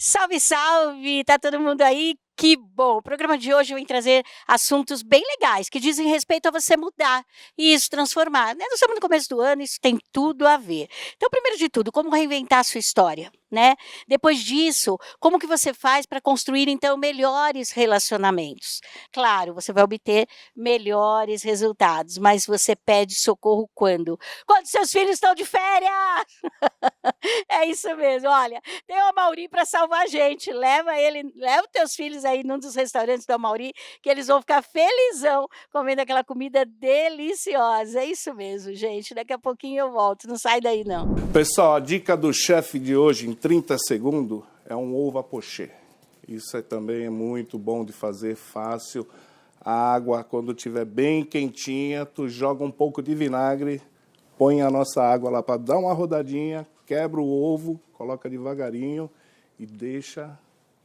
Salve, salve! Tá todo mundo aí? Que bom! O programa de hoje vem trazer assuntos bem legais que dizem respeito a você mudar e isso transformar, né? Nós estamos no começo do ano, isso tem tudo a ver. Então, primeiro de tudo, como reinventar a sua história, né? Depois disso, como que você faz para construir então melhores relacionamentos? Claro, você vai obter melhores resultados, mas você pede socorro quando? Quando seus filhos estão de férias! É isso mesmo, olha, tem o Amaury para salvar a gente, leva os teus filhos aí num dos restaurantes do Amaury, que eles vão ficar felizão comendo aquela comida deliciosa, é isso mesmo, gente, daqui a pouquinho eu volto, não sai daí não. Pessoal, a dica do chefe de hoje em 30 segundos é um ovo à pochê. Isso também é muito bom de fazer, fácil. A água, quando estiver bem quentinha, tu joga um pouco de vinagre, põe a nossa água lá para dar uma rodadinha, quebra o ovo, coloca devagarinho e deixa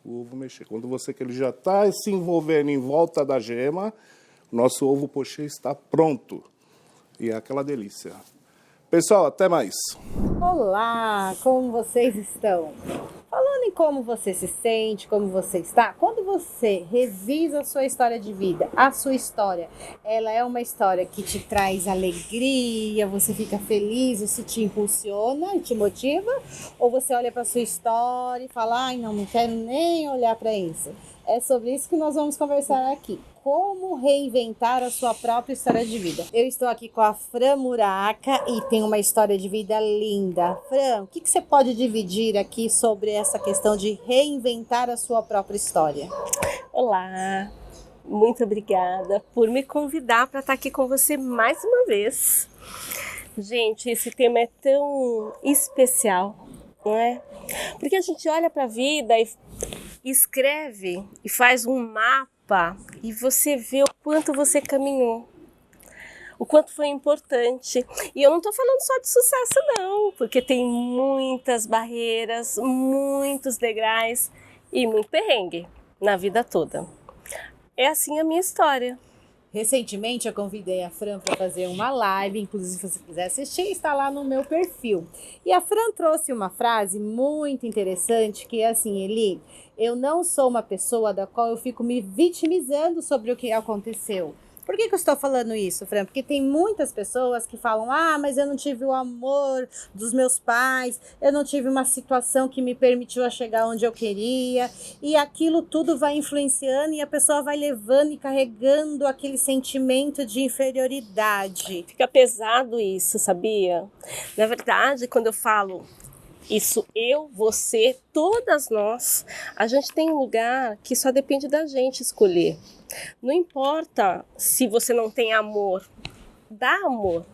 o ovo mexer. Quando você que ele já está se envolvendo em volta da gema, nosso ovo pochê está pronto. E é aquela delícia. Pessoal, até mais. Olá, como vocês estão? Falando em como você se sente, como você está, quando você revisa a sua história de vida, a sua história, ela é uma história que te traz alegria, você fica feliz, isso te impulsiona, te motiva? Ou você olha para a sua história e fala, ai não quero nem olhar para isso? É sobre isso que nós vamos conversar aqui. Como reinventar a sua própria história de vida. Eu estou aqui com a Fran Muraca e tem uma história de vida linda. Fran, o que você pode dividir aqui sobre essa questão de reinventar a sua própria história? Olá, muito obrigada por me convidar para estar aqui com você mais uma vez. Gente, esse tema é tão especial, não é? Porque a gente olha para a vida e escreve e faz um mapa e você vê o quanto você caminhou, o quanto foi importante. E eu não estou falando só de sucesso não, porque tem muitas barreiras, muitos degraus e muito perrengue na vida toda. É assim a minha história. Recentemente eu convidei a Fran para fazer uma live, inclusive se você quiser assistir, está lá no meu perfil. E a Fran trouxe uma frase muito interessante que é assim, Eli, eu não sou uma pessoa da qual eu fico me vitimizando sobre o que aconteceu. Por que eu estou falando isso, Fran? Porque tem muitas pessoas que falam, mas eu não tive o amor dos meus pais, eu não tive uma situação que me permitiu chegar onde eu queria, e aquilo tudo vai influenciando e a pessoa vai levando e carregando aquele sentimento de inferioridade. Fica pesado isso, sabia? Na verdade, quando eu falo isso, eu, você, todas nós, a gente tem um lugar que só depende da gente escolher. Não importa se você não tem amor, dá amor,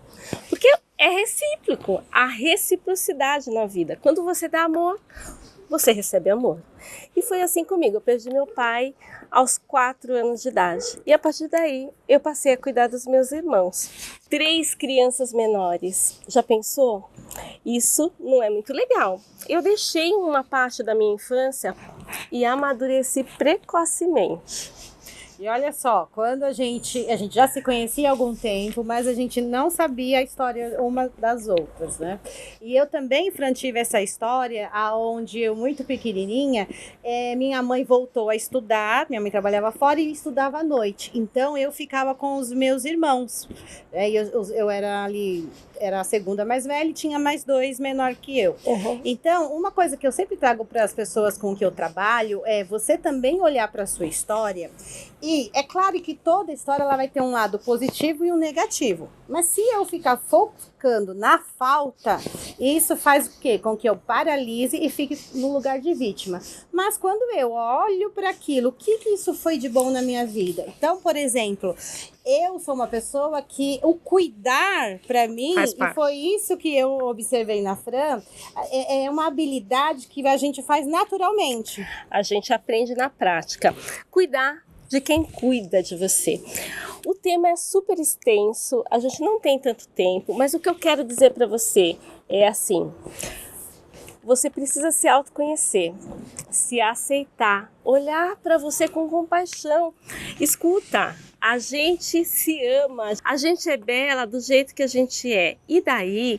porque é recíproco, a reciprocidade na vida. Quando você dá amor, você recebe amor. E foi assim comigo, eu perdi meu pai aos 4 anos de idade. E a partir daí, eu passei a cuidar dos meus irmãos. 3 crianças menores. Já pensou? Isso não é muito legal. Eu deixei uma parte da minha infância e amadureci precocemente. E olha só, quando a gente já se conhecia há algum tempo, mas a gente não sabia a história uma das outras, né? E eu também, Fran, tive essa história onde eu, muito pequenininha, minha mãe voltou a estudar, minha mãe trabalhava fora e estudava à noite. Então, eu ficava com os meus irmãos. Eu era ali, era a segunda mais velha e tinha mais 2 menor que eu. Uhum. Então, uma coisa que eu sempre trago para as pessoas com que eu trabalho é você também olhar para a sua história. E é claro que toda história ela vai ter um lado positivo e um negativo. Mas se eu ficar focando na falta, isso faz o quê? Com que eu paralise e fique no lugar de vítima. Mas quando eu olho para aquilo, o que isso foi de bom na minha vida? Então, por exemplo, eu sou uma pessoa que o cuidar, para mim, e foi isso que eu observei na Fran, é uma habilidade que a gente faz naturalmente. A gente aprende na prática. Cuidar de quem cuida de você. O tema é super extenso, a gente não tem tanto tempo, mas o que eu quero dizer para você é assim: você precisa se autoconhecer, se aceitar, olhar para você com compaixão. Escuta, a gente se ama, a gente é bela do jeito que a gente é. E daí,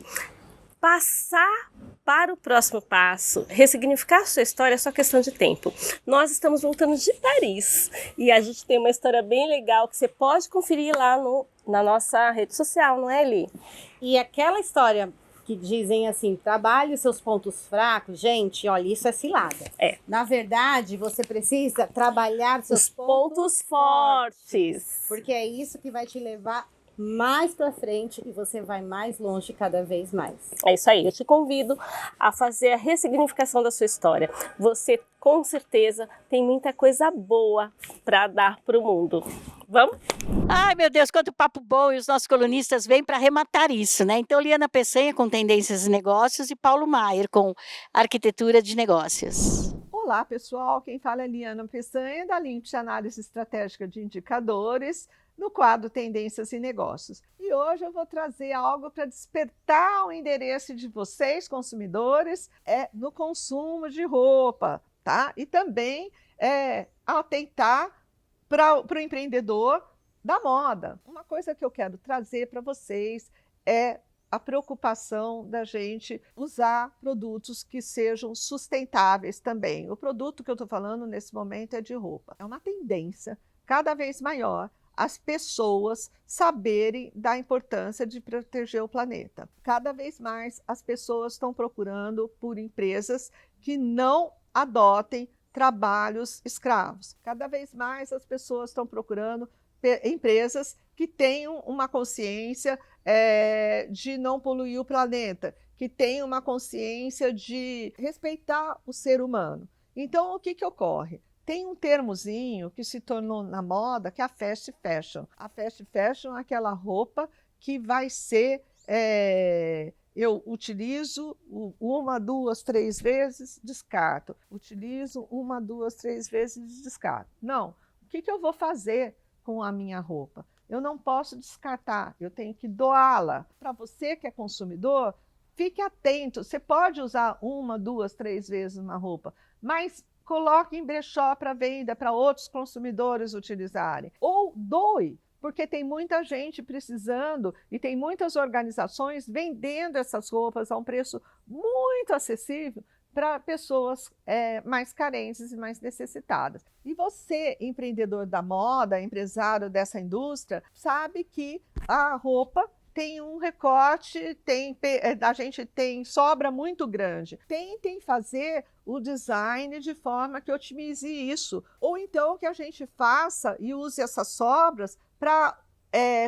passar para o próximo passo, ressignificar sua história é só questão de tempo. Nós estamos voltando de Paris e a gente tem uma história bem legal que você pode conferir lá na nossa rede social, não é, Eli? E aquela história que dizem assim, trabalhe os seus pontos fracos, gente, olha, isso é cilada. É. Na verdade, você precisa trabalhar seus Os pontos fortes. porque é isso que vai te levar mais para frente e você vai mais longe cada vez mais. É isso aí, eu te convido a fazer a ressignificação da sua história. Você, com certeza, tem muita coisa boa para dar para o mundo. Vamos? Ai, meu Deus, quanto papo bom, e os nossos colunistas vêm para arrematar isso, né? Então, Liana Peçanha com Tendências e Negócios e Paulo Maier com Arquitetura de Negócios. Olá, pessoal. Quem fala é Liana Peçanha, da Lynch Análise Estratégica de Indicadores, no quadro Tendências e Negócios. E hoje eu vou trazer algo para despertar o interesse de vocês, consumidores, no consumo de roupa, tá? E também atentar para o empreendedor da moda. Uma coisa que eu quero trazer para vocês é a preocupação da gente usar produtos que sejam sustentáveis também. O produto que eu estou falando nesse momento é de roupa. É uma tendência cada vez maior as pessoas saberem da importância de proteger o planeta. Cada vez mais as pessoas estão procurando por empresas que não adotem trabalhos escravos. Cada vez mais as pessoas estão procurando empresas que tenham uma consciência de não poluir o planeta, que tenham uma consciência de respeitar o ser humano. Então, o que ocorre? Tem um termozinho que se tornou na moda, que é a fast fashion. A fast fashion é aquela roupa que vai ser... eu utilizo uma, duas, três vezes, descarto. Utilizo uma, duas, três vezes, descarto. Não. O que eu vou fazer com a minha roupa? Eu não posso descartar, eu tenho que doá-la. Para você que é consumidor, fique atento. Você pode usar uma, duas, três vezes uma roupa, mas coloque em brechó para venda para outros consumidores utilizarem. Ou doe, porque tem muita gente precisando e tem muitas organizações vendendo essas roupas a um preço muito acessível para pessoas mais carentes e mais necessitadas. E você, empreendedor da moda, empresário dessa indústria, sabe que a roupa tem um recorte, a gente tem sobra muito grande. Tentem fazer o design de forma que otimize isso. Ou então que a gente faça e use essas sobras para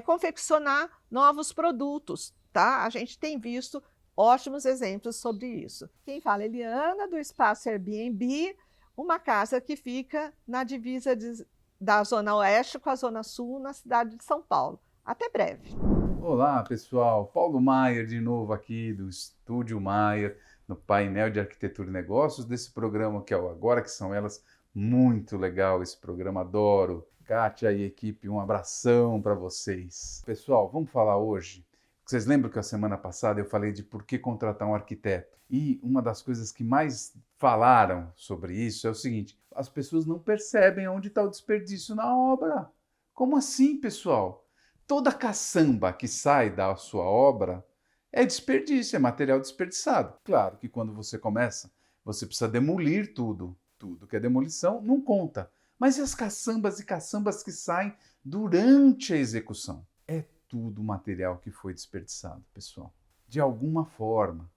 confeccionar novos produtos, tá? A gente tem visto ótimos exemplos sobre isso. Quem fala é Eliana, do Espaço Airbnb, uma casa que fica na divisa da Zona Oeste com a Zona Sul, na cidade de São Paulo. Até breve. Olá, pessoal. Paulo Maier de novo aqui do Estúdio Maier, no painel de Arquitetura e Negócios desse programa que é o Agora Que São Elas. Muito legal esse programa, adoro. Kátia e equipe, um abração para vocês. Pessoal, vamos falar hoje. Vocês lembram que a semana passada eu falei de por que contratar um arquiteto? E uma das coisas que mais falaram sobre isso é o seguinte: as pessoas não percebem onde está o desperdício na obra. Como assim, pessoal? Toda caçamba que sai da sua obra é desperdício, é material desperdiçado. Claro que quando você começa, você precisa demolir tudo. Tudo que é demolição não conta. Mas e as caçambas e caçambas que saem durante a execução? É tudo material que foi desperdiçado, pessoal. De alguma forma.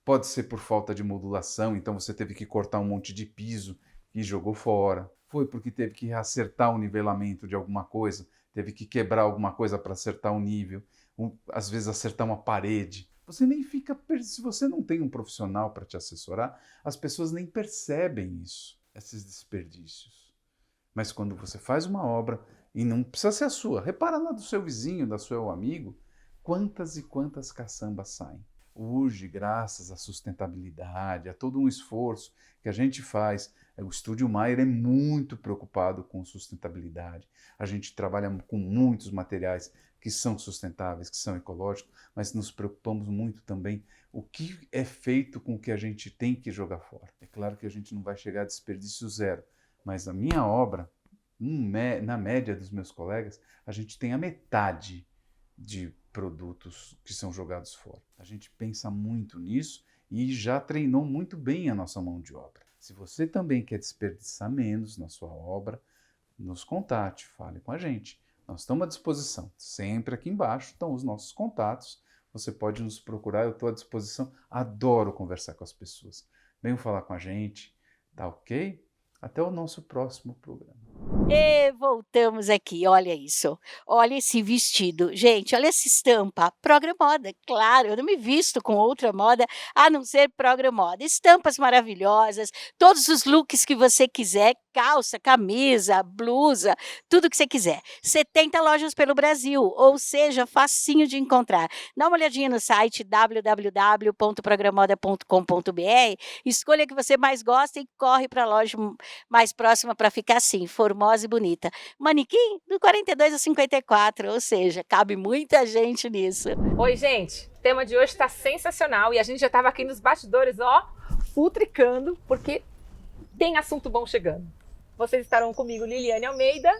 Pode ser por falta de modulação, então você teve que cortar um monte de piso e jogou fora. Foi porque teve que acertar o nivelamento de alguma coisa, teve que quebrar alguma coisa para acertar o nível, às vezes acertar uma parede. Você nem fica... Se você não tem um profissional para te assessorar, as pessoas nem percebem isso, esses desperdícios. Mas quando você faz uma obra, e não precisa ser a sua, repara lá do seu vizinho, do seu amigo, quantas e quantas caçambas saem. Hoje, graças à sustentabilidade, a todo um esforço que a gente faz, o Estúdio Maier é muito preocupado com sustentabilidade. A gente trabalha com muitos materiais que são sustentáveis, que são ecológicos, mas nos preocupamos muito também o que é feito com o que a gente tem que jogar fora. É claro que a gente não vai chegar a desperdício zero, mas a minha obra, na média dos meus colegas, a gente tem a metade de produtos que são jogados fora. A gente pensa muito nisso e já treinou muito bem a nossa mão de obra. Se você também quer desperdiçar menos na sua obra, nos contate, fale com a gente. Nós estamos à disposição. Sempre aqui embaixo estão os nossos contatos. Você pode nos procurar, eu estou à disposição. Adoro conversar com as pessoas. Venham falar com a gente, tá ok? Até o nosso próximo programa. E voltamos aqui, olha isso. Olha esse vestido. Gente, olha essa estampa. Progra Moda, claro, eu não me visto com outra moda a não ser Progra Moda. Estampas maravilhosas, todos os looks que você quiser, calça, camisa, blusa, tudo que você quiser. 70 lojas pelo Brasil, ou seja, facinho de encontrar. Dá uma olhadinha no site www.programoda.com.br, escolha a que você mais gosta e corre para a loja mais próxima para ficar assim, formosa e bonita. Manequim do 42 a 54, ou seja, cabe muita gente nisso. Oi, gente, o tema de hoje está sensacional e a gente já estava aqui nos bastidores, ó, futricando, porque tem assunto bom chegando. Vocês estarão comigo, Liliane Almeida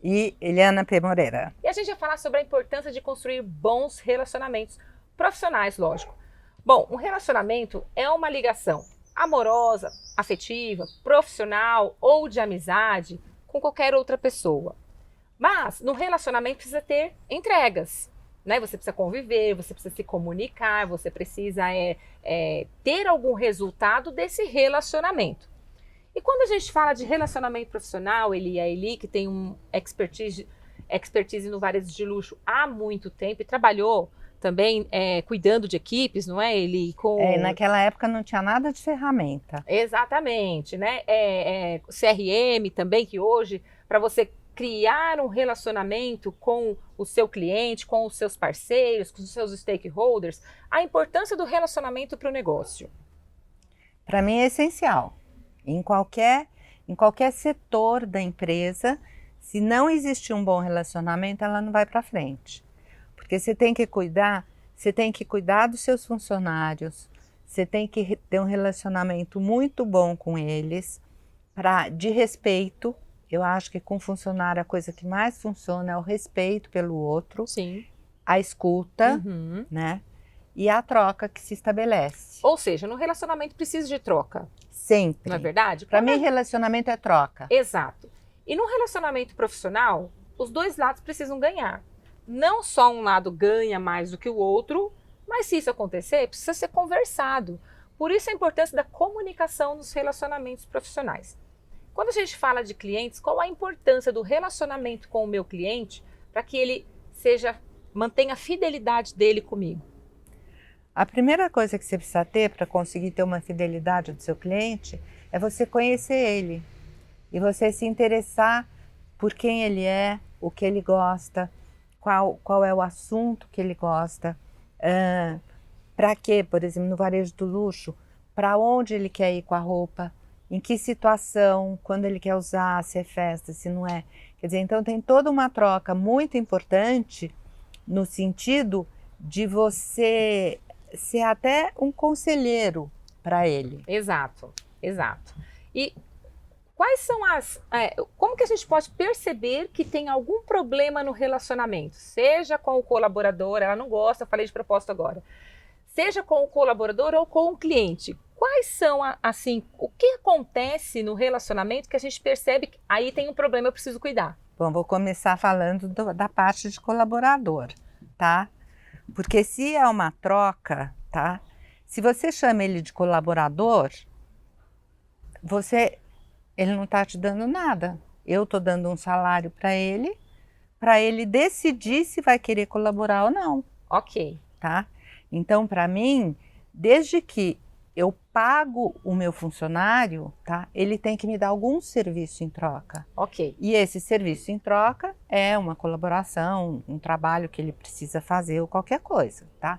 e Eliana P. Moreira. E a gente vai falar sobre a importância de construir bons relacionamentos profissionais, lógico. Bom, um relacionamento é uma ligação amorosa, afetiva, profissional ou de amizade com qualquer outra pessoa. Mas no relacionamento precisa ter entregas, né? Você precisa conviver, você precisa se comunicar, você precisa ter algum resultado desse relacionamento. E quando a gente fala de relacionamento profissional, a Eli, que tem um expertise no varejo de luxo há muito tempo e trabalhou também cuidando de equipes, não é, Eli? Naquela época não tinha nada de ferramenta. Exatamente, né? CRM também, que hoje, para você criar um relacionamento com o seu cliente, com os seus parceiros, com os seus stakeholders, a importância do relacionamento para o negócio. Para mim é essencial. Em qualquer setor da empresa, se não existir um bom relacionamento, ela não vai para frente. Porque você tem que cuidar dos seus funcionários, você tem que ter um relacionamento muito bom com eles, de respeito. Eu acho que com funcionário a coisa que mais funciona é o respeito pelo outro, sim, a escuta, né? E a troca que se estabelece. Ou seja, no relacionamento precisa de troca. Sempre. Não é verdade? Para mim, relacionamento é troca. Exato. E no relacionamento profissional, os dois lados precisam ganhar. Não só um lado ganha mais do que o outro, mas se isso acontecer, precisa ser conversado. Por isso a importância da comunicação nos relacionamentos profissionais. Quando a gente fala de clientes, qual a importância do relacionamento com o meu cliente para que ele mantenha a fidelidade dele comigo? A primeira coisa que você precisa ter para conseguir ter uma fidelidade do seu cliente é você conhecer ele e você se interessar por quem ele é, o que ele gosta, qual é o assunto que ele gosta, para quê, por exemplo, no varejo do luxo, para onde ele quer ir com a roupa, em que situação, quando ele quer usar, se é festa, se não é. Quer dizer, então tem toda uma troca muito importante no sentido de você ser até um conselheiro para ele. Exato, exato. E quais são como que a gente pode perceber que tem algum problema no relacionamento? Seja com o colaborador, ela não gosta, eu falei de propósito agora. Seja com o colaborador ou com o cliente. Quais são, o que acontece no relacionamento que a gente percebe que aí tem um problema, eu preciso cuidar? Bom, vou começar falando da parte de colaborador, tá? Porque se é uma troca, tá? Se você chama ele de colaborador, ele não está te dando nada. Eu estou dando um salário para ele decidir se vai querer colaborar ou não. Ok. Tá? Então, para mim, desde que eu pago o meu funcionário, tá? Ele tem que me dar algum serviço em troca. Ok. E esse serviço em troca é uma colaboração, um trabalho que ele precisa fazer ou qualquer coisa, tá?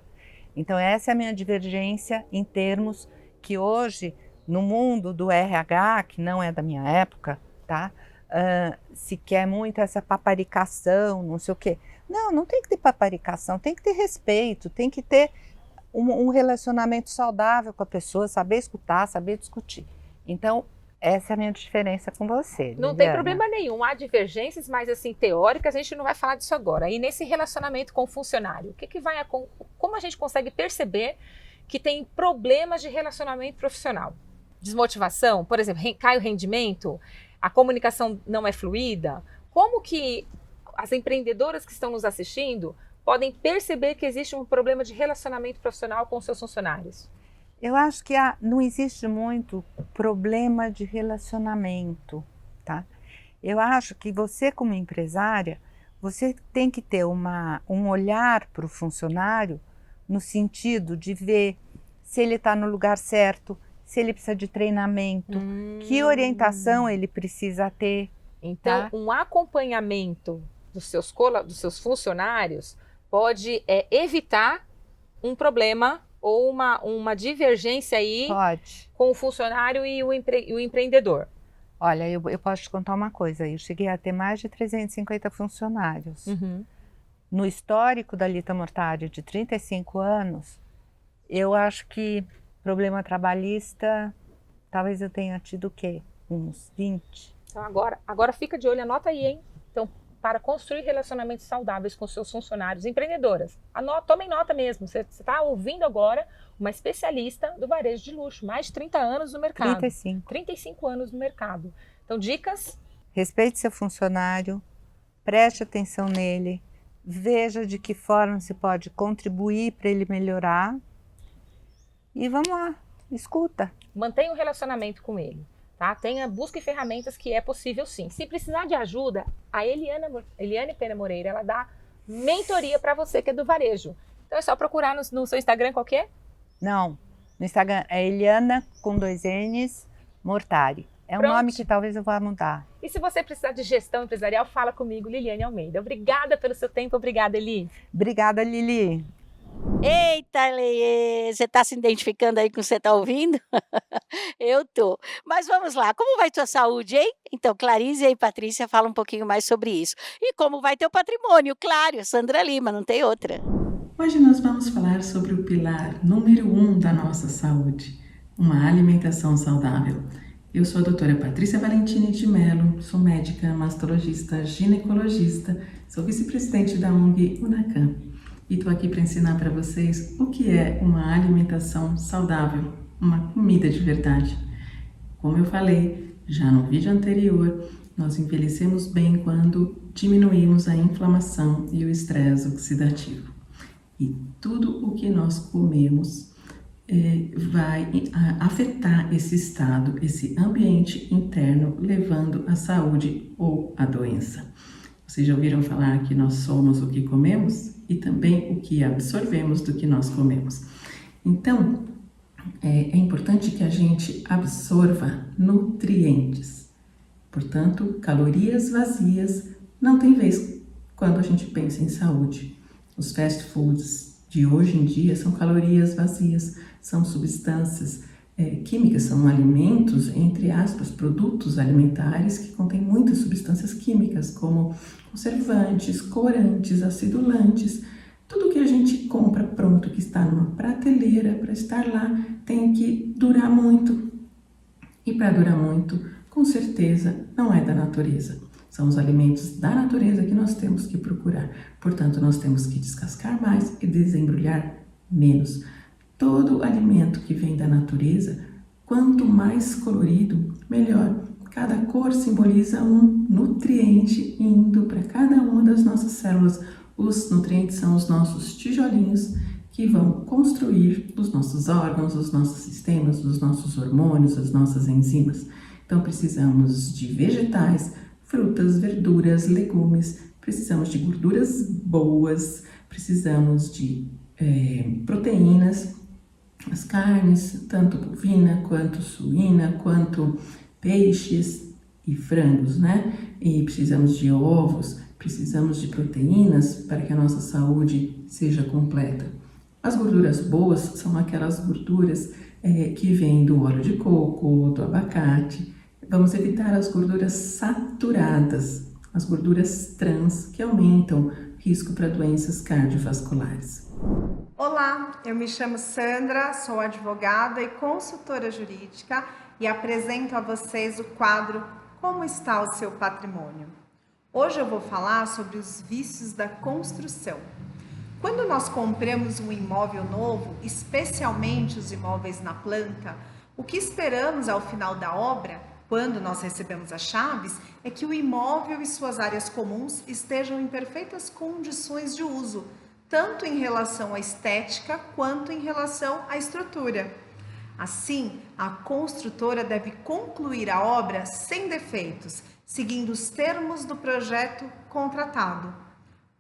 Então essa é a minha divergência em termos que hoje, no mundo do RH, que não é da minha época, tá? Se quer muito essa paparicação, não sei o quê. Não tem que ter paparicação, tem que ter respeito, tem que ter um relacionamento saudável com a pessoa, saber escutar, saber discutir. Então, essa é a minha diferença com você, Não Liliana. tem problema nenhum, há divergências, mas assim, teóricas, a gente não vai falar disso agora. E nesse relacionamento com o funcionário, como a gente consegue perceber que tem problemas de relacionamento profissional? Desmotivação, por exemplo, cai o rendimento, a comunicação não é fluida. Como que as empreendedoras que estão nos assistindo podem perceber que existe um problema de relacionamento profissional com seus funcionários? Eu acho que não existe muito problema de relacionamento, tá? Eu acho que você, como empresária, você tem que ter um olhar para o funcionário no sentido de ver se ele está no lugar certo, se ele precisa de treinamento, que orientação ele precisa ter. Então, tá? um acompanhamento dos seus funcionários pode evitar um problema ou uma divergência aí Pode. com o funcionário e o empreendedor. Olha, eu posso te contar uma coisa. Eu cheguei a ter mais de 350 funcionários. No histórico da Lita Mortari de 35 anos, eu acho que problema trabalhista, talvez eu tenha tido o quê? Uns 20. Então agora fica de olho, anota aí, hein? Então, para construir relacionamentos saudáveis com seus funcionários, empreendedoras, tomem nota mesmo. Você está ouvindo agora uma especialista do varejo de luxo, mais de 30 anos no mercado. 35 anos no mercado. Então, dicas? Respeite seu funcionário, preste atenção nele, veja de que forma se pode contribuir para ele melhorar e vamos lá, escuta. Mantenha um relacionamento com ele. Tá? Busque ferramentas que é possível sim. Se precisar de ajuda, a Eliane Pena Moreira, ela dá mentoria para você que é do varejo. Então é só procurar no seu Instagram, qual que é? Não, no Instagram é Eliana com 2 N's Mortari. É um nome que talvez eu vá mudar. E se você precisar de gestão empresarial, fala comigo, Liliane Almeida. Obrigada pelo seu tempo, obrigada, Eli. Obrigada, Lili. Eita, Leie, você está se identificando aí com o que você está ouvindo? Eu tô. Mas vamos lá, como vai tua saúde, hein? Então, Clarice e Patrícia falam um pouquinho mais sobre isso. E como vai teu patrimônio, claro, Sandra Lima, não tem outra. Hoje nós vamos falar sobre o pilar número 1 da nossa saúde, uma alimentação saudável. Eu sou a doutora Patrícia Valentini de Mello, sou médica, mastologista, ginecologista, sou vice-presidente da ONG Unacan. E estou aqui para ensinar para vocês o que é uma alimentação saudável, uma comida de verdade. Como eu falei já no vídeo anterior, nós envelhecemos bem quando diminuímos a inflamação e o estresse oxidativo. E tudo o que nós comemos vai afetar esse estado, esse ambiente interno, levando à saúde ou à doença. Vocês já ouviram falar que nós somos o que comemos e também o que absorvemos do que nós comemos. Então, é importante que a gente absorva nutrientes. Portanto, calorias vazias não tem vez quando a gente pensa em saúde. Os fast foods de hoje em dia são calorias vazias, são substâncias químicas, são alimentos, entre aspas, produtos alimentares que contêm muitas substâncias químicas, como conservantes, corantes, acidulantes. Tudo que a gente compra pronto, que está numa prateleira, para estar lá, tem que durar muito. E para durar muito, com certeza, não é da natureza. São os alimentos da natureza que nós temos que procurar. Portanto, nós temos que descascar mais e desembrulhar menos. Todo alimento que vem da natureza, quanto mais colorido, melhor. Cada cor simboliza um nutriente indo para cada uma das nossas células. Os nutrientes são os nossos tijolinhos que vão construir os nossos órgãos, os nossos sistemas, os nossos hormônios, as nossas enzimas. Então, precisamos de vegetais, frutas, verduras, legumes, precisamos de gorduras boas, precisamos de proteínas, as carnes, tanto bovina, quanto suína, quanto peixes e frangos, né? E precisamos de ovos, precisamos de proteínas para que a nossa saúde seja completa. As gorduras boas são aquelas gorduras que vêm do óleo de coco, do abacate. Vamos evitar as gorduras saturadas, as gorduras trans, que aumentam o risco para doenças cardiovasculares. Olá, eu me chamo Sandra, sou advogada e consultora jurídica e apresento a vocês o quadro Como está o seu patrimônio? Hoje eu vou falar sobre os vícios da construção. Quando nós compramos um imóvel novo, especialmente os imóveis na planta, o que esperamos ao final da obra, quando nós recebemos as chaves, é que o imóvel e suas áreas comuns estejam em perfeitas condições de uso, tanto em relação à estética quanto em relação à estrutura. Assim, a construtora deve concluir a obra sem defeitos, seguindo os termos do projeto contratado.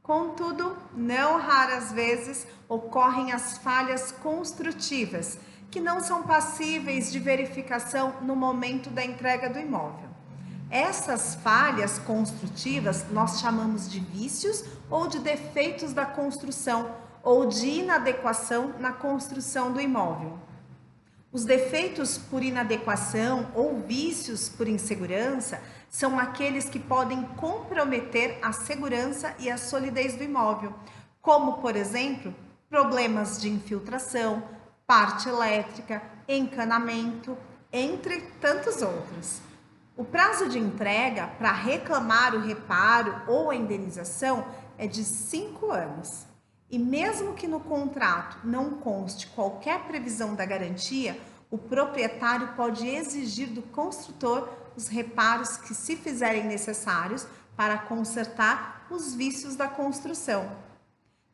Contudo, não raras vezes ocorrem as falhas construtivas, que não são passíveis de verificação no momento da entrega do imóvel. Essas falhas construtivas nós chamamos de vícios ou de defeitos da construção ou de inadequação na construção do imóvel. Os defeitos por inadequação ou vícios por insegurança são aqueles que podem comprometer a segurança e a solidez do imóvel, como, por exemplo, problemas de infiltração, parte elétrica, encanamento, entre tantos outros. O prazo de entrega para reclamar o reparo ou a indenização é de 5 anos. E mesmo que no contrato não conste qualquer previsão da garantia, o proprietário pode exigir do construtor os reparos que se fizerem necessários para consertar os vícios da construção.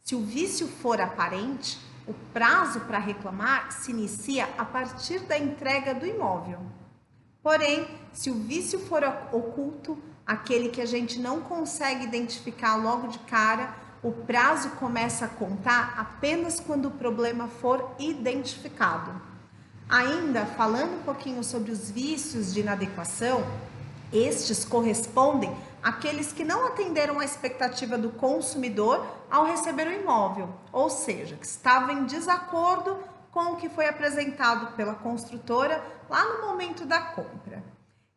Se o vício for aparente, o prazo para reclamar se inicia a partir da entrega do imóvel. Porém, se o vício for oculto, aquele que a gente não consegue identificar logo de cara, o prazo começa a contar apenas quando o problema for identificado. Ainda falando um pouquinho sobre os vícios de inadequação, estes correspondem àqueles que não atenderam à expectativa do consumidor ao receber o imóvel, ou seja, que estavam em desacordo com o que foi apresentado pela construtora lá no momento da compra.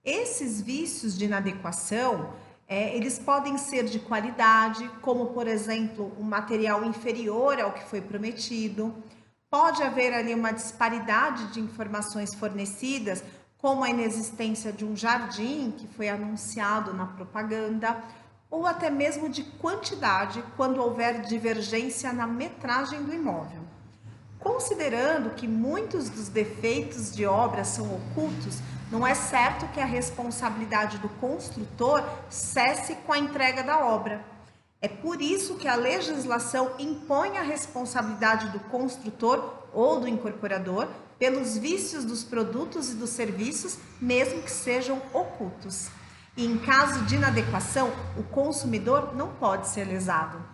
Esses vícios de inadequação, eles podem ser de qualidade, como por exemplo, um material inferior ao que foi prometido. Pode haver ali uma disparidade de informações fornecidas, como a inexistência de um jardim que foi anunciado na propaganda, ou até mesmo de quantidade, quando houver divergência na metragem do imóvel. Considerando que muitos dos defeitos de obra são ocultos, não é certo que a responsabilidade do construtor cesse com a entrega da obra. É por isso que a legislação impõe a responsabilidade do construtor ou do incorporador pelos vícios dos produtos e dos serviços, mesmo que sejam ocultos. E em caso de inadequação, o consumidor não pode ser lesado.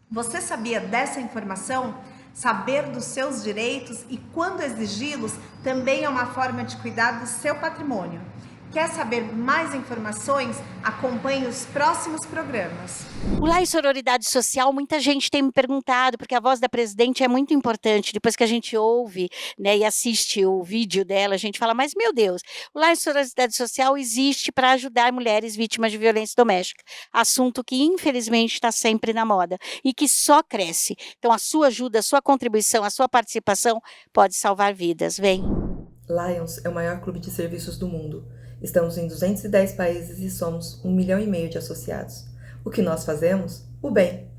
Você sabia dessa informação? Saber dos seus direitos e quando exigi-los também é uma forma de cuidar do seu patrimônio. Quer saber mais informações? Acompanhe os próximos programas. O Lar e Sororidade Social, muita gente tem me perguntado, porque a voz da presidente é muito importante. Depois que a gente ouve, né, e assiste o vídeo dela, a gente fala, mas meu Deus, o Lar e Sororidade Social existe para ajudar mulheres vítimas de violência doméstica. Assunto que infelizmente está sempre na moda e que só cresce. Então a sua ajuda, a sua contribuição, a sua participação pode salvar vidas. Vem. Lions é o maior clube de serviços do mundo. Estamos em 210 países e somos 1,5 milhão de associados. O que nós fazemos? O bem.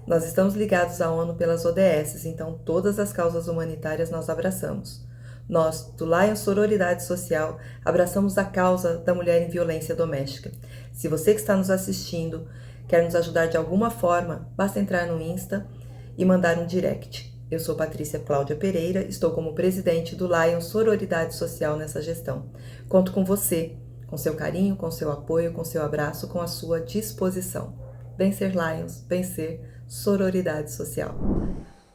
Nós estamos ligados à ONU pelas ODS, então todas as causas humanitárias nós abraçamos. Nós, do Lions Sororidade Social, abraçamos a causa da mulher em violência doméstica. Se você que está nos assistindo quer nos ajudar de alguma forma, basta entrar no Insta e mandar um direct. Eu sou Patrícia Cláudia Pereira, estou como presidente do Lions Sororidade Social nessa gestão. Conto com você, com seu carinho, com seu apoio, com seu abraço, com a sua disposição. Vem ser Lions, vem ser Sororidade Social.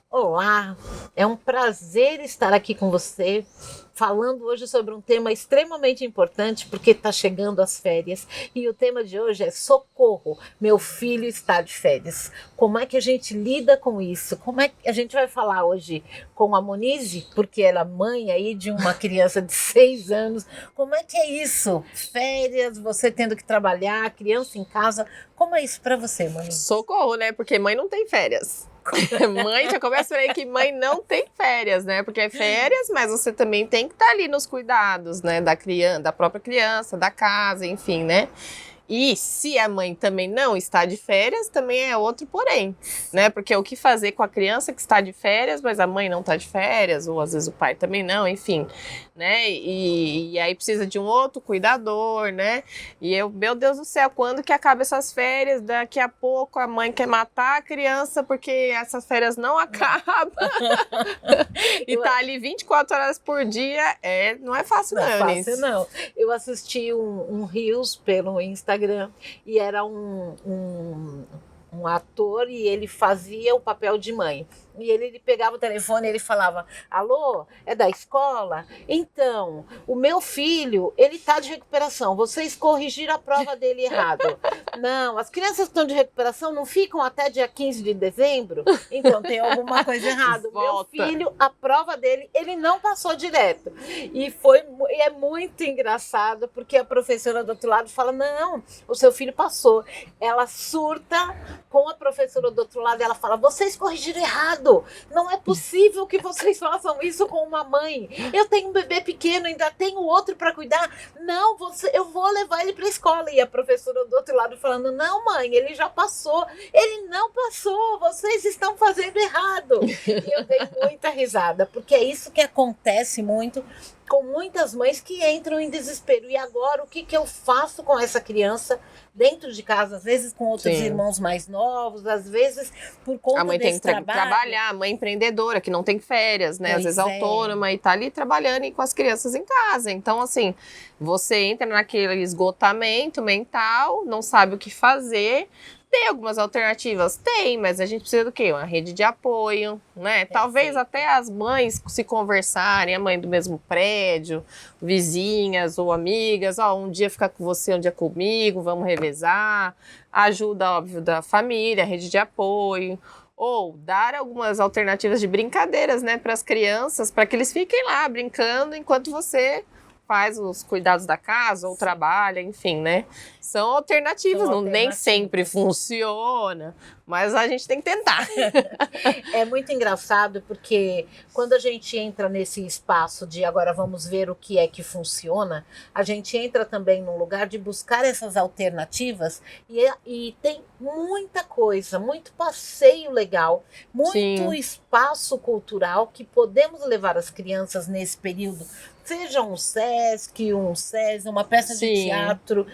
Olá, é um prazer estar aqui com você, falando hoje sobre um tema extremamente importante, porque está chegando as férias. E o tema de hoje é socorro, meu filho está de férias. Como é que a gente lida com isso? Como é que a gente vai falar hoje com a Monize, porque ela é mãe aí de uma criança de 6 anos. Como é que é isso? Férias, você tendo que trabalhar, criança em casa. Como é isso para você, Monize? Socorro, né? Porque mãe não tem férias. Mãe, já começa por aí que mãe não tem férias, né? Porque é férias, mas você também tem que estar ali nos cuidados, né? Da criança, da própria criança, da casa, enfim, né? E se a mãe também não está de férias, também é outro porém, né? Porque o que fazer com a criança que está de férias, mas a mãe não está de férias, ou às vezes o pai também não, enfim, né? E aí precisa de um outro cuidador, né? E eu, meu Deus do céu, quando que acaba essas férias? Daqui a pouco a mãe quer matar a criança porque essas férias não acabam. E tá ali 24 horas por dia, não é fácil não, Não é Eunice. fácil, não. Eu assisti um Reels pelo Instagram e era um ator e ele fazia o papel de mãe. E ele pegava o telefone e ele falava: alô, é da escola? Então, o meu filho, ele tá de recuperação, vocês corrigiram a prova dele errado. Não, as crianças que estão de recuperação não ficam até dia 15 de dezembro? Então tem alguma coisa errada. O meu filho, a prova dele, ele não passou direto. E é muito engraçado, porque a professora do outro lado fala: não, o seu filho passou. Ela surta com a professora do outro lado, ela fala: vocês corrigiram errado. Não é possível que vocês façam isso com uma mãe. Eu tenho um bebê pequeno, ainda tenho outro para cuidar. Não, eu vou levar ele para a escola. E a professora do outro lado falando: não, mãe, ele já passou. Ele não passou, vocês estão fazendo errado. E eu dei muita risada, porque é isso que acontece muito com muitas mães que entram em desespero. E agora, o que eu faço com essa criança dentro de casa? Às vezes com outros irmãos mais novos, às vezes por conta a mãe tem desse que trabalhar, a mãe empreendedora, que não tem férias, né? Às vezes autônoma e tá ali trabalhando e com as crianças em casa. Então, assim, você entra naquele esgotamento mental, não sabe o que fazer. Tem algumas alternativas? Tem, mas a gente precisa do quê? Uma rede de apoio, né? Talvez até as mães se conversarem, a mãe do mesmo prédio, vizinhas ou amigas, um dia fica com você, um dia comigo, vamos revezar. Ajuda, óbvio, da família, rede de apoio. Ou dar algumas alternativas de brincadeiras, né, para as crianças, para que eles fiquem lá brincando enquanto você faz os cuidados da casa ou trabalha, enfim, né? São alternativas, nem sempre funciona, mas a gente tem que tentar. É muito engraçado porque quando a gente entra nesse espaço de agora vamos ver o que é que funciona, a gente entra também num lugar de buscar essas alternativas e tem muita coisa, muito passeio legal, muito espaço cultural que podemos levar as crianças nesse período, seja um Sesc, um SESI, uma peça de teatro.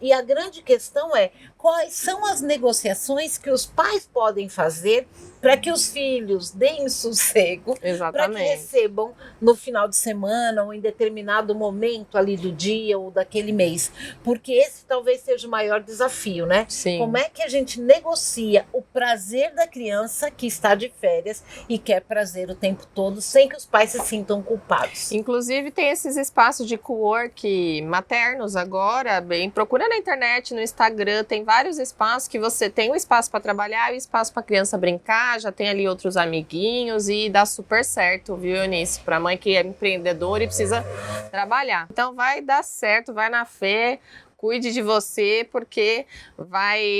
E a grande questão é quais são as negociações que os pais podem fazer para que os filhos deem sossego, para que recebam no final de semana ou em determinado momento ali do dia ou daquele mês. Porque esse talvez seja o maior desafio, né? Sim. Como é que a gente negocia o prazer da criança que está de férias e quer prazer o tempo todo sem que os pais se sintam culpados? Inclusive tem esses espaços de co-work maternos agora, procura na internet, no Instagram, tem vários espaços que você tem um espaço para trabalhar e um espaço para a criança brincar, já tem ali outros amiguinhos e dá super certo, viu, Eunice? Para mãe que é empreendedora e precisa trabalhar. Então vai dar certo, vai na fé. Cuide de você, porque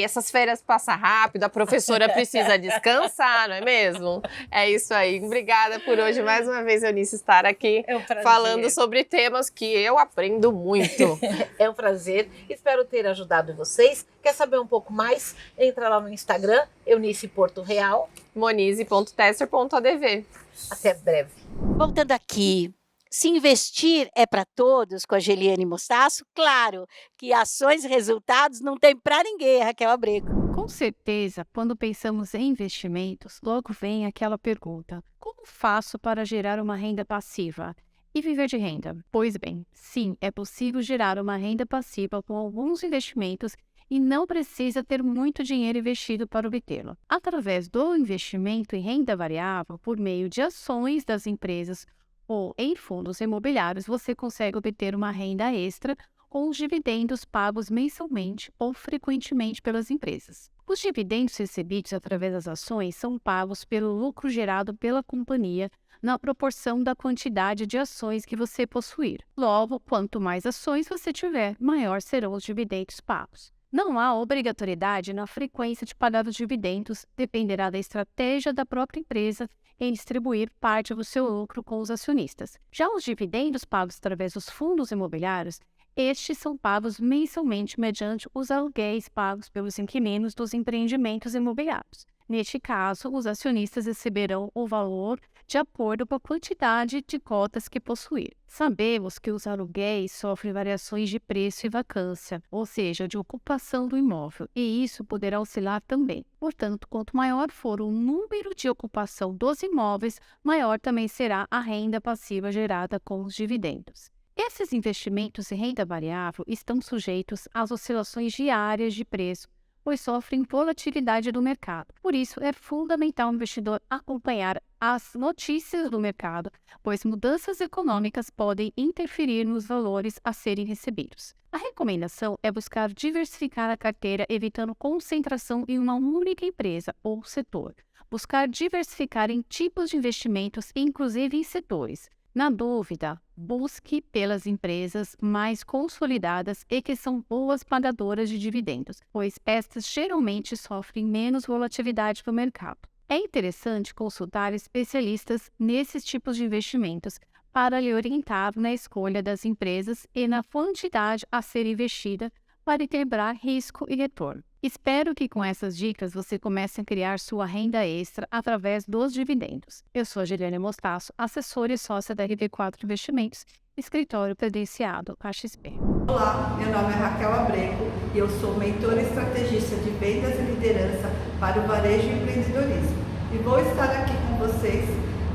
essas férias passam rápido, a professora precisa descansar, não é mesmo? É isso aí. Obrigada por hoje, mais uma vez, Eunice, estar aqui falando sobre temas que eu aprendo muito. É um prazer, espero ter ajudado vocês. Quer saber um pouco mais? Entra lá no Instagram, Eunice Porto Real. Monize.tester.adv. Até breve. Voltando aqui. Se investir é para todos, com a Geliane Mostaço, claro que ações e resultados não tem para ninguém, Raquel Abrego. Com certeza, quando pensamos em investimentos, logo vem aquela pergunta: como faço para gerar uma renda passiva e viver de renda? Pois bem, sim, é possível gerar uma renda passiva com alguns investimentos e não precisa ter muito dinheiro investido para obtê-la. Através do investimento em renda variável, por meio de ações das empresas, ou em fundos imobiliários, você consegue obter uma renda extra com os dividendos pagos mensalmente ou frequentemente pelas empresas. Os dividendos recebidos através das ações são pagos pelo lucro gerado pela companhia na proporção da quantidade de ações que você possuir. Logo, quanto mais ações você tiver, maior serão os dividendos pagos. Não há obrigatoriedade na frequência de pagar os dividendos, dependerá da estratégia da própria empresa em distribuir parte do seu lucro com os acionistas. Já os dividendos pagos através dos fundos imobiliários, Estes são pagos mensalmente mediante os aluguéis pagos pelos inquilinos dos empreendimentos imobiliários. Neste caso, os acionistas receberão o valor de acordo com a quantidade de cotas que possuir. Sabemos que os aluguéis sofrem variações de preço e vacância, ou seja, de ocupação do imóvel, e isso poderá oscilar também. Portanto, quanto maior for o número de ocupação dos imóveis, maior também será a renda passiva gerada com os dividendos. Esses investimentos em renda variável estão sujeitos às oscilações diárias de preço, pois sofrem volatilidade do mercado. Por isso, é fundamental o investidor acompanhar as notícias do mercado, pois mudanças econômicas podem interferir nos valores a serem recebidos. A recomendação é buscar diversificar a carteira, evitando concentração em uma única empresa ou setor. Buscar diversificar em tipos de investimentos, inclusive em setores. Na dúvida, busque pelas empresas mais consolidadas e que são boas pagadoras de dividendos, pois estas geralmente sofrem menos volatilidade no mercado. É interessante consultar especialistas nesses tipos de investimentos para lhe orientar na escolha das empresas e na quantidade a ser investida para equilibrar risco e retorno. Espero que com essas dicas você comece a criar sua renda extra através dos dividendos. Eu sou a Giliane Mostaço, assessora e sócia da RV4 Investimentos, escritório credenciado XP. Olá, meu nome é Raquel Abrego e eu sou mentora estrategista de vendas e liderança para o varejo e empreendedorismo. E vou estar aqui com vocês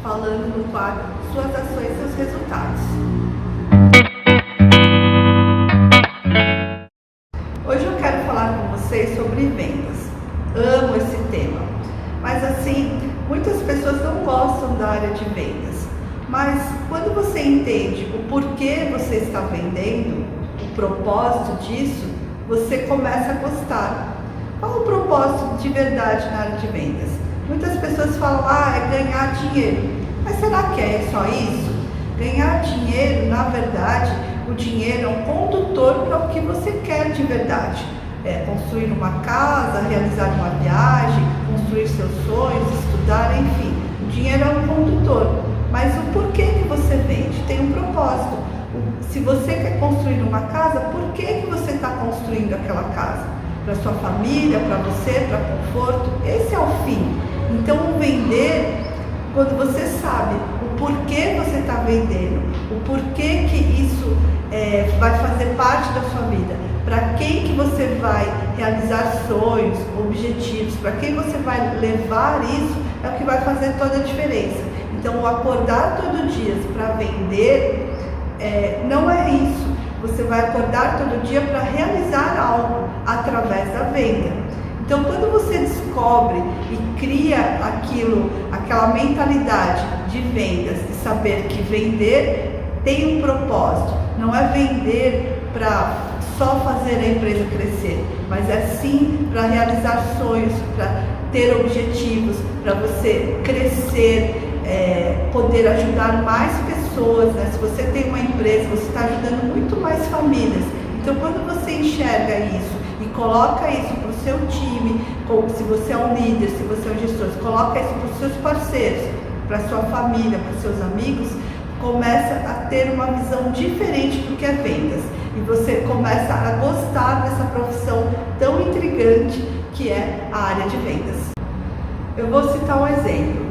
falando no quadro Suas Ações e Seus Resultados. Hoje eu quero falar com vocês sobre vendas. Amo esse tema, mas assim, muitas pessoas não gostam da área de vendas. Mas quando você entende o porquê você está vendendo, o propósito disso, você começa a gostar. Qual o propósito de verdade na área de vendas? Muitas pessoas falam, é ganhar dinheiro. Mas será que é só isso? Ganhar dinheiro, na verdade, o dinheiro é um condutor para o que você quer de verdade. Construir uma casa, realizar uma viagem, construir seus sonhos, estudar, enfim. O dinheiro é um condutor. Mas o porquê que você vende tem um propósito. Se você quer construir uma casa, por que você está construindo aquela casa? Para sua família, para você, para conforto? Esse é o fim. Então, o vender, quando você sabe o porquê você está vendendo, o porquê que isso vai fazer parte da sua vida, para quem que você vai realizar sonhos, objetivos, para quem você vai levar isso, é o que vai fazer toda a diferença. Então, o acordar todo dia para vender não é isso. Você vai acordar todo dia para realizar algo através da venda. Então, quando você descobre e cria aquela mentalidade de vendas, de saber que vender tem um propósito, não é vender para só fazer a empresa crescer, mas é sim para realizar sonhos, para ter objetivos, para você crescer, poder ajudar mais pessoas, né? Se você tem uma empresa, você está ajudando muito mais famílias. Então, quando você enxerga isso e coloca isso para o seu time, se você é um líder, se você é um gestor, coloca isso para os seus parceiros, para a sua família, para os seus amigos, começa a ter uma visão diferente do que é vendas. E você começa a gostar dessa profissão tão intrigante que é a área de vendas. Eu vou citar um exemplo.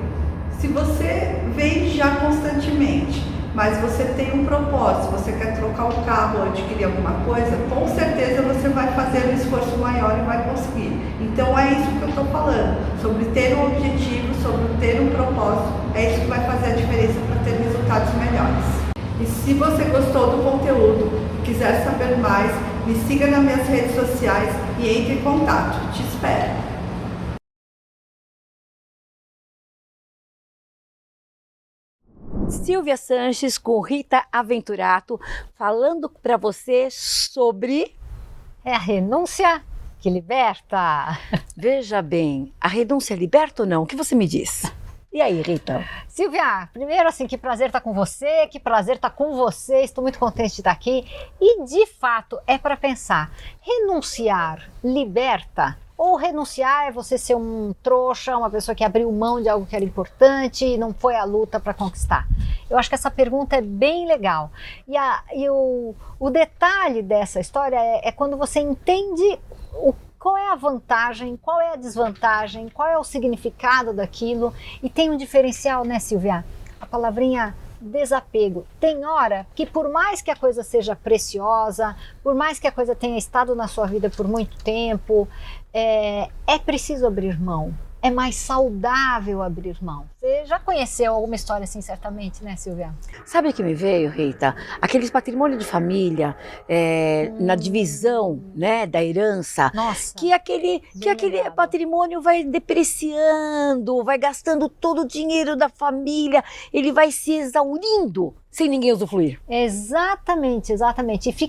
Se você vende já constantemente, mas você tem um propósito, você quer trocar um carro ou adquirir alguma coisa, com certeza você vai fazer um esforço maior e vai conseguir. Então é isso que eu estou falando, sobre ter um objetivo, sobre ter um propósito, é isso que vai fazer a diferença para ter resultados melhores. E se você gostou do conteúdo, quiser saber mais, me siga nas minhas redes sociais e entre em contato. Te espero! Silvia Sanches com Rita Aventurato, falando para você sobre... É a renúncia que liberta. Veja bem, a renúncia liberta ou não? O que você me diz? E aí, Rita? Silvia, primeiro assim, que prazer estar com você, que prazer estar com você, estou muito contente de estar aqui. E de fato, é para pensar, renunciar liberta Ou renunciar é você ser um trouxa, uma pessoa que abriu mão de algo que era importante e não foi à luta para conquistar? Eu acho que essa pergunta é bem legal. E o detalhe dessa história é quando você entende qual é a vantagem, qual é a desvantagem, qual é o significado daquilo. E tem um diferencial, né, Silvia? A palavrinha desapego. Tem hora que, por mais que a coisa seja preciosa, por mais que a coisa tenha estado na sua vida por muito tempo, é preciso abrir mão. É mais saudável abrir mão. Você já conheceu alguma história assim, certamente, né, Silvia? Sabe o que me veio, Rita? Aqueles patrimônios de família, na divisão, né, da herança. Nossa, que aquele patrimônio vai depreciando, vai gastando todo o dinheiro da família, ele vai se exaurindo sem ninguém usufruir. Exatamente. E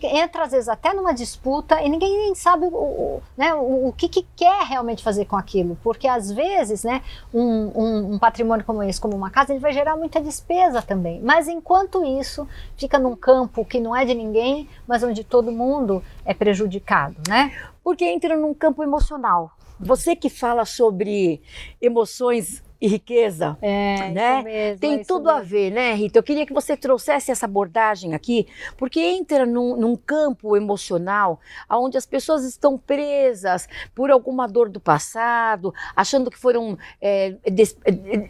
entra às vezes até numa disputa e ninguém nem sabe o que quer realmente fazer com aquilo. Porque às vezes, né, um patrimônio como esse, como uma casa, ele vai gerar muita despesa também. Mas enquanto isso, fica num campo que não é de ninguém, mas onde todo mundo é prejudicado, né? Porque entra num campo emocional. Você que fala sobre emoções e riqueza, né? Isso mesmo, tem tudo a ver, né, Rita? Eu queria que você trouxesse essa abordagem aqui, porque entra num campo emocional onde as pessoas estão presas por alguma dor do passado, achando que foram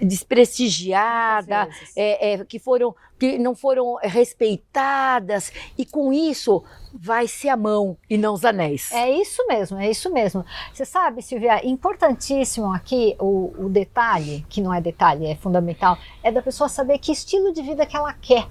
desprestigiadas, que não foram respeitadas, e com isso vai-se a mão e não os anéis. É isso mesmo. Você sabe, Silvia, importantíssimo aqui o detalhe, que não é detalhe, é fundamental, é da pessoa saber que estilo de vida que ela quer.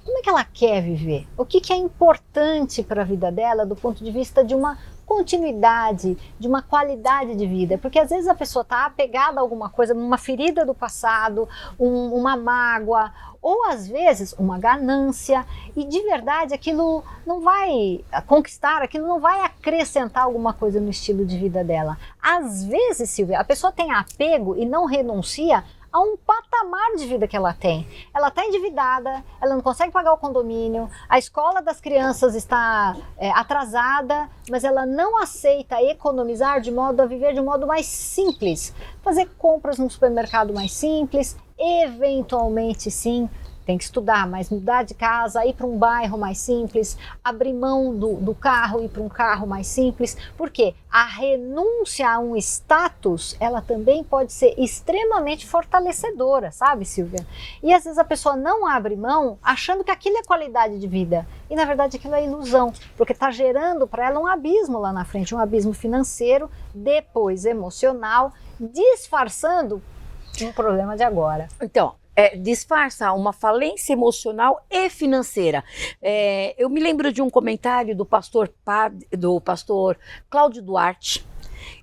Como é que ela quer viver? O que é importante para a vida dela do ponto de vista de uma continuidade, de uma qualidade de vida, porque às vezes a pessoa está apegada a alguma coisa, uma ferida do passado, uma mágoa, ou às vezes uma ganância, e de verdade aquilo não vai conquistar, aquilo não vai acrescentar alguma coisa no estilo de vida dela. Às vezes, Silvia, a pessoa tem apego e não renuncia a um patamar de vida que ela tem. Ela está endividada, ela não consegue pagar o condomínio, a escola das crianças está atrasada, mas ela não aceita economizar de modo a viver de um modo mais simples. Fazer compras num supermercado mais simples, eventualmente sim, tem que estudar, mas mudar de casa, ir para um bairro mais simples, abrir mão do carro, ir para um carro mais simples, porque a renúncia a um status, ela também pode ser extremamente fortalecedora, sabe, Silvia? E às vezes a pessoa não abre mão achando que aquilo é qualidade de vida, e na verdade aquilo é ilusão, porque está gerando para ela um abismo lá na frente, um abismo financeiro, depois emocional, disfarçando um problema de agora. Então, disfarça uma falência emocional e financeira. Eu me lembro de um comentário do pastor Cláudio Duarte.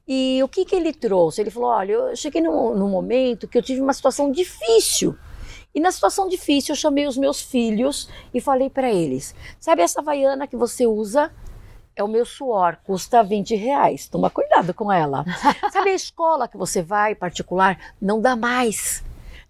E o que ele trouxe? Ele falou, olha, eu cheguei num momento que eu tive uma situação difícil. E na situação difícil eu chamei os meus filhos e falei para eles, sabe essa havaiana que você usa? É o meu suor, custa R$20. Toma cuidado com ela. Sabe a escola que você vai, particular? Não dá mais.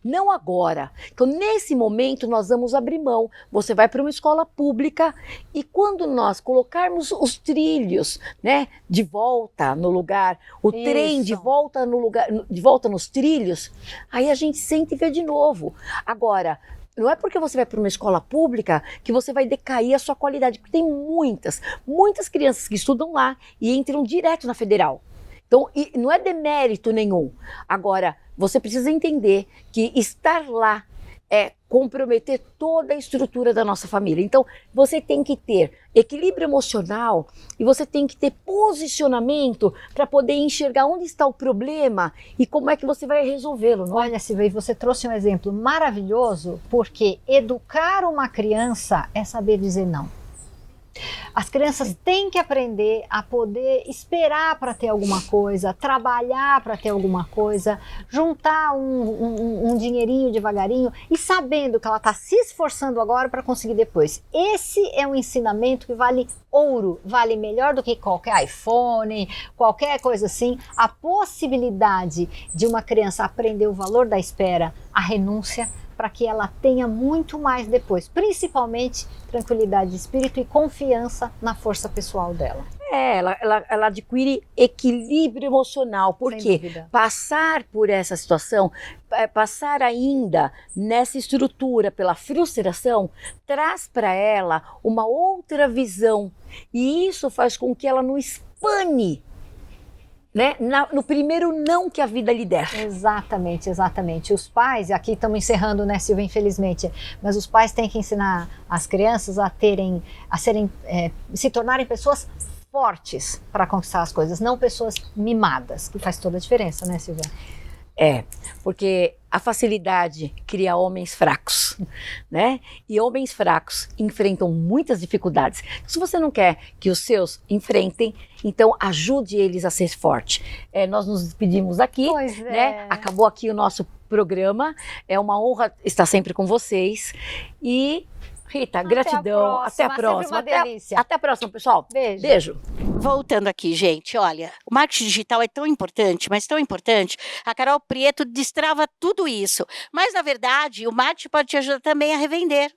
Não agora. Então, nesse momento, nós vamos abrir mão. Você vai para uma escola pública e quando nós colocarmos os trilhos, né, de volta no lugar, o trem de volta no lugar, de volta nos trilhos, aí a gente senta e vê de novo. Agora, não é porque você vai para uma escola pública que você vai decair a sua qualidade, porque tem muitas crianças que estudam lá e entram direto na federal. Então, não é demérito nenhum. Agora, você precisa entender que estar lá é comprometer toda a estrutura da nossa família. Então, você tem que ter equilíbrio emocional e você tem que ter posicionamento para poder enxergar onde está o problema e como é que você vai resolvê-lo. Não é? Olha, Silvia, você trouxe um exemplo maravilhoso, porque educar uma criança é saber dizer não. As crianças têm que aprender a poder esperar para ter alguma coisa, trabalhar para ter alguma coisa, juntar um dinheirinho devagarinho e sabendo que ela está se esforçando agora para conseguir depois. Esse é um ensinamento que vale ouro, vale melhor do que qualquer iPhone, qualquer coisa assim. A possibilidade de uma criança aprender o valor da espera, a renúncia, para que ela tenha muito mais depois, principalmente tranquilidade de espírito e confiança na força pessoal dela. ela adquire equilíbrio emocional. Por Sem quê? dúvida. Passar por essa situação, passar ainda nessa estrutura pela frustração, traz para ela uma outra visão. E isso faz com que ela não espane, né, no primeiro não que a vida lhe der. Exatamente, exatamente. Os pais, aqui estamos encerrando, né, Silvia, infelizmente, mas os pais têm que ensinar as crianças se tornarem pessoas fortes para conquistar as coisas, não pessoas mimadas, que faz toda a diferença, né, Silvia? Porque a facilidade cria homens fracos, né? E homens fracos enfrentam muitas dificuldades. Se você não quer que os seus enfrentem, então ajude eles a ser forte. Nós nos despedimos aqui, né? Acabou aqui o nosso programa. É uma honra estar sempre com vocês. E Rita, gratidão. Até a próxima. Uma delícia. Até a próxima, pessoal. Beijo. Voltando aqui, gente, olha, o marketing digital é tão importante, mas tão importante, a Carol Prieto destrava tudo isso, mas na verdade o marketing pode te ajudar também a revender.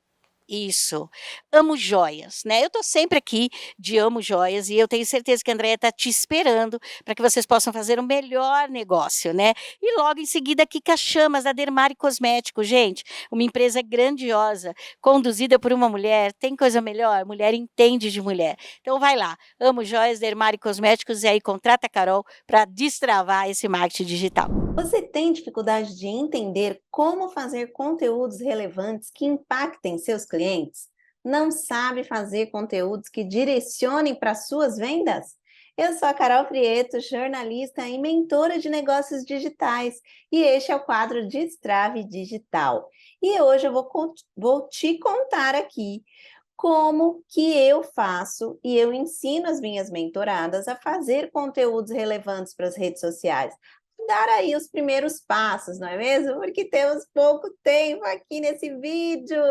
Isso, Amo Joias, né? Eu tô sempre aqui de Amo Joias e eu tenho certeza que a Andréia tá te esperando para que vocês possam fazer o melhor negócio, né? E logo em seguida Kika Chamas, da Dermari Cosméticos, gente, uma empresa grandiosa, conduzida por uma mulher, tem coisa melhor? Mulher entende de mulher. Então vai lá, Amo Joias, Dermari Cosméticos e aí contrata a Carol para destravar esse marketing digital. Você tem dificuldade de entender como fazer conteúdos relevantes que impactem seus clientes? Não sabe fazer conteúdos que direcionem para suas vendas? Eu sou a Carol Prieto, jornalista e mentora de negócios digitais, e este é o quadro Destrave Digital. E hoje eu vou te contar aqui como que eu faço e eu ensino as minhas mentoradas a fazer conteúdos relevantes para as redes sociais. Dar aí os primeiros passos, não é mesmo? Porque temos pouco tempo aqui nesse vídeo.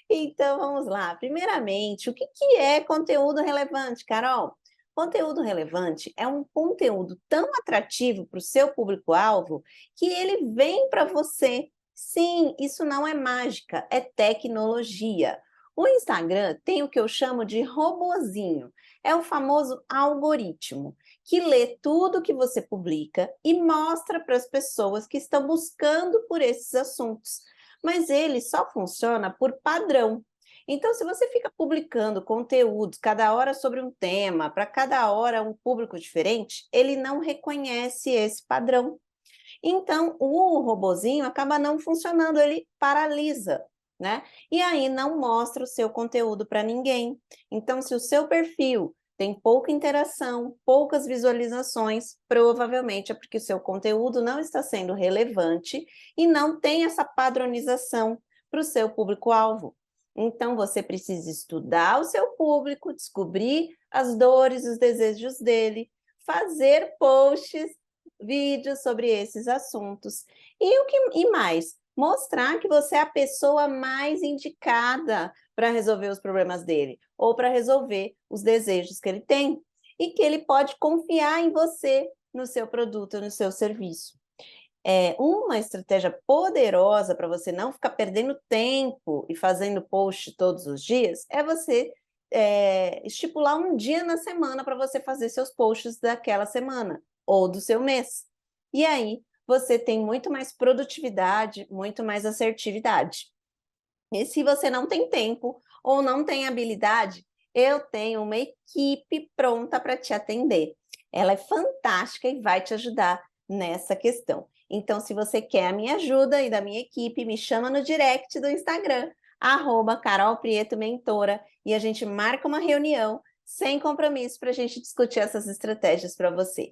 Então, vamos lá. Primeiramente, o que é conteúdo relevante, Carol? Conteúdo relevante é um conteúdo tão atrativo para o seu público-alvo que ele vem para você. Sim, isso não é mágica, é tecnologia. O Instagram tem o que eu chamo de robozinho. É o famoso algoritmo, que lê tudo que você publica e mostra para as pessoas que estão buscando por esses assuntos. Mas ele só funciona por padrão. Então, se você fica publicando conteúdos cada hora sobre um tema, para cada hora um público diferente, ele não reconhece esse padrão. Então, o robozinho acaba não funcionando, ele paralisa, né? E aí não mostra o seu conteúdo para ninguém. Então, se o seu perfil tem pouca interação, poucas visualizações, provavelmente é porque o seu conteúdo não está sendo relevante e não tem essa padronização para o seu público-alvo. Então, você precisa estudar o seu público, descobrir as dores, os desejos dele, fazer posts, vídeos sobre esses assuntos. E mais? Mostrar que você é a pessoa mais indicada para resolver os problemas dele ou para resolver os desejos que ele tem e que ele pode confiar em você, no seu produto, no seu serviço. Uma estratégia poderosa para você não ficar perdendo tempo e fazendo post todos os dias é você estipular um dia na semana para você fazer seus posts daquela semana ou do seu mês. E aí, você tem muito mais produtividade, muito mais assertividade. E se você não tem tempo ou não tem habilidade, eu tenho uma equipe pronta para te atender. Ela é fantástica e vai te ajudar nessa questão. Então, se você quer a minha ajuda e da minha equipe, me chama no direct do Instagram, @CarolPrietoMentora, e a gente marca uma reunião sem compromisso para a gente discutir essas estratégias para você.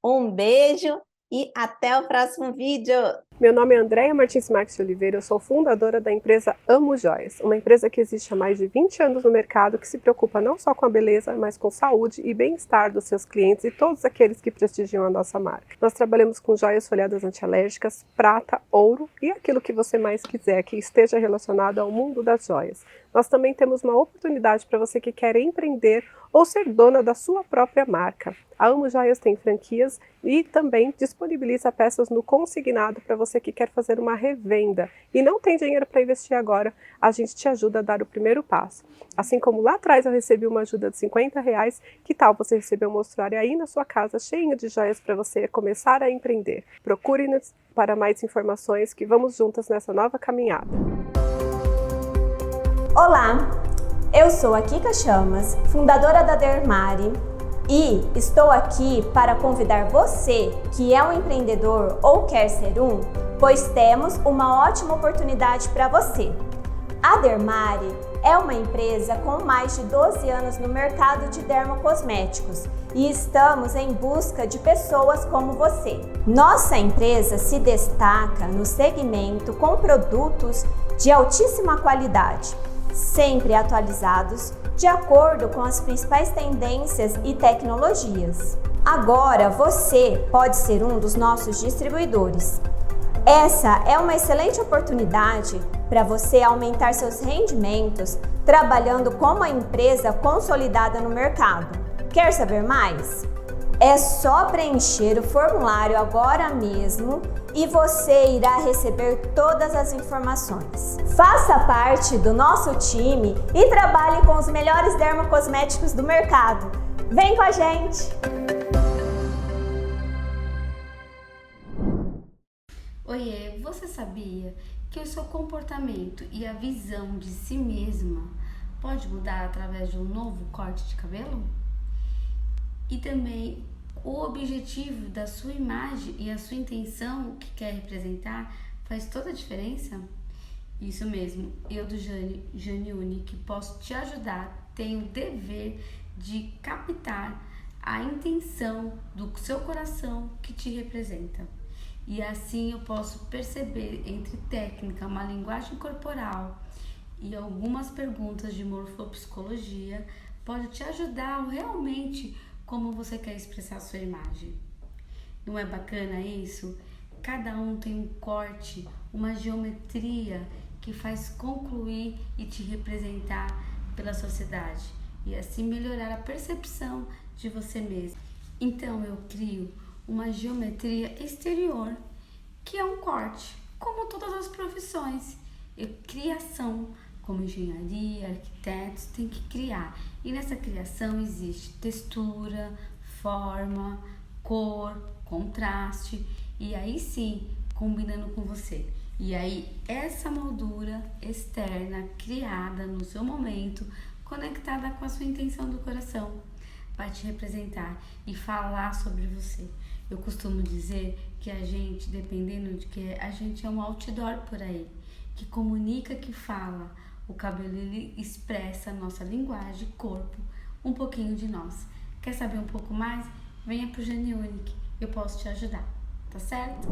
Um beijo! E até o próximo vídeo! Meu nome é Andréia Martins Marques de Oliveira, eu sou fundadora da empresa Amo Joias, uma empresa que existe há mais de 20 anos no mercado, que se preocupa não só com a beleza, mas com saúde e bem-estar dos seus clientes e todos aqueles que prestigiam a nossa marca. Nós trabalhamos com joias folhadas antialérgicas, prata, ouro e aquilo que você mais quiser que esteja relacionado ao mundo das joias. Nós também temos uma oportunidade para você que quer empreender ou ser dona da sua própria marca. A Amo Joias tem franquias e também disponibiliza peças no consignado para você que quer fazer uma revenda e não tem dinheiro para investir agora, a gente te ajuda a dar o primeiro passo. Assim como lá atrás eu recebi uma ajuda de R$50, que tal você receber um mostruário aí na sua casa cheio de joias para você começar a empreender? Procure-nos para mais informações que vamos juntas nessa nova caminhada. Olá, eu sou a Kika Chamas, fundadora da Dermari, e estou aqui para convidar você que é um empreendedor ou quer ser um, pois temos uma ótima oportunidade para você. A Dermari é uma empresa com mais de 12 anos no mercado de dermocosméticos e estamos em busca de pessoas como você. Nossa empresa se destaca no segmento com produtos de altíssima qualidade, sempre atualizados de acordo com as principais tendências e tecnologias. Agora você pode ser um dos nossos distribuidores. Essa é uma excelente oportunidade para você aumentar seus rendimentos trabalhando como uma empresa consolidada no mercado. Quer saber mais? É só preencher o formulário agora mesmo e você irá receber todas as informações. Faça parte do nosso time e trabalhe com os melhores dermocosméticos do mercado. Vem com a gente! Oiê, você sabia que o seu comportamento e a visão de si mesma pode mudar através de um novo corte de cabelo? E também o objetivo da sua imagem e a sua intenção que quer representar faz toda a diferença? Isso mesmo, eu do Jane Unique posso te ajudar, tenho o dever de captar a intenção do seu coração que te representa. E assim eu posso perceber entre técnica, uma linguagem corporal e algumas perguntas de morfopsicologia, pode te ajudar realmente como você quer expressar a sua imagem. Não é bacana isso? Cada um tem um corte, uma geometria que faz concluir e te representar pela sociedade e assim melhorar a percepção de você mesmo. Então eu crio uma geometria exterior, que é um corte, como todas as profissões. Criação, como engenharia, arquitetos, tem que criar. E nessa criação existe textura, forma, cor, contraste, e aí sim, combinando com você. E aí, essa moldura externa, criada no seu momento, conectada com a sua intenção do coração, vai te representar e falar sobre você. Eu costumo dizer que a gente, dependendo de que a gente é um outdoor por aí, que comunica, que fala. O cabelo, ele expressa a nossa linguagem, corpo, um pouquinho de nós. Quer saber um pouco mais? Venha pro Jane Unique, eu posso te ajudar, tá certo?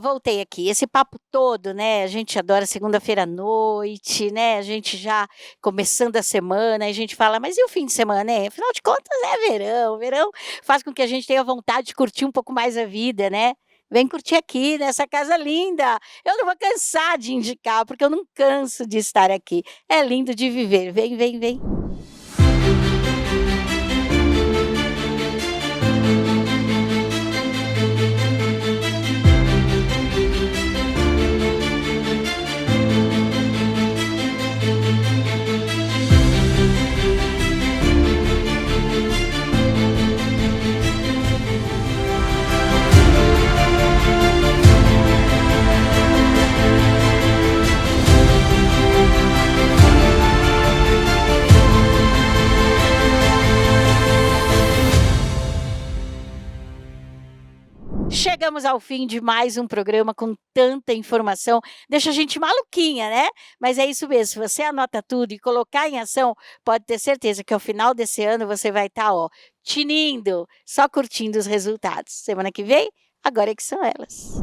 Voltei aqui. Esse papo todo, né? A gente adora segunda-feira à noite, né? A gente já começando a semana, a gente fala, mas e o fim de semana, né? Afinal de contas, é verão. Verão faz com que a gente tenha vontade de curtir um pouco mais a vida, né? Vem curtir aqui nessa casa linda. Eu não vou cansar de indicar, porque eu não canso de estar aqui. É lindo de viver. Vem, vem, vem. Chegamos ao fim de mais um programa com tanta informação, deixa a gente maluquinha, né? Mas é isso mesmo, se você anota tudo e colocar em ação, pode ter certeza que ao final desse ano você vai estar, tinindo, só curtindo os resultados. Semana que vem, agora é que são elas.